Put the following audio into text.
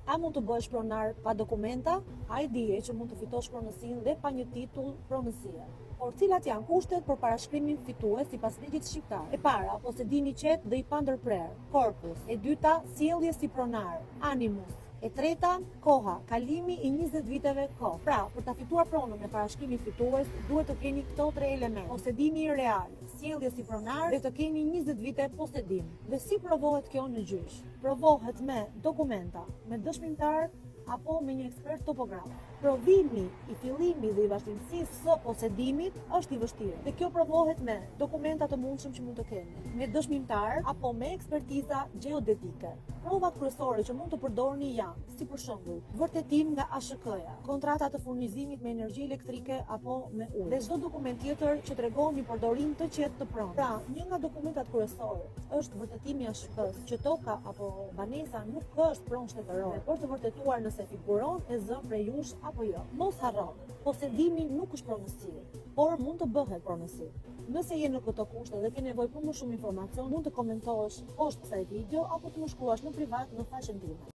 A mund të bësh pronar pa dokumenta? Ai dije që mund të fitosh pronësinë dhe pa një titull pronësie. Por cilat janë kushtet për parashkrimin fitues sipas ligjit shqiptar? E para, posedimi i qetë dhe i pandërprer, corpus. E dyta, sjellje si pronar, animus. E treta, koha, kalimi i 20 viteve kohë. Pra, për ta fituar pronën me parashkrimin fitues, duhet të keni këto 3 elementë: posedimi real, sjellje si pronar dhe të keni 20 vite posedim. Dhe si provohet kjo në gjyq? Provohet me dokumenta, me dëshmimtar apo me një ekspert topograf. Provimi i fillimit dhe i vazhdimësisë së posedimit është i vështirë. Dhe kjo provohet me dokumenta të mundshëm që mund të keni, me dëshmimtar apo me ekspertiza gjeodetike. Provat kryesore që mund të përdorni janë, si për shembull, vërtetim nga ASHK-ja, kontrata të furnizimit me energji elektrike apo me ujë, dhe çdo dokument tjetër që tregon një përdorim të qetë të pronës. Pra, një nga dokumentat kryesorë është vërtetimi i ASHK-s që toka apo banesa nuk është pronë shtetërore, për të vërtetuar nëse figuron e zë prej jush apo jo. Mos harro, posedimi nuk është pronësi, por mund të bëhet pronësi. Nëse je në këto kushte dhe ke nevojë për më shumë informacion, mund të komentosh poshtë kësaj video apo të më shkruash në privat në faqen time.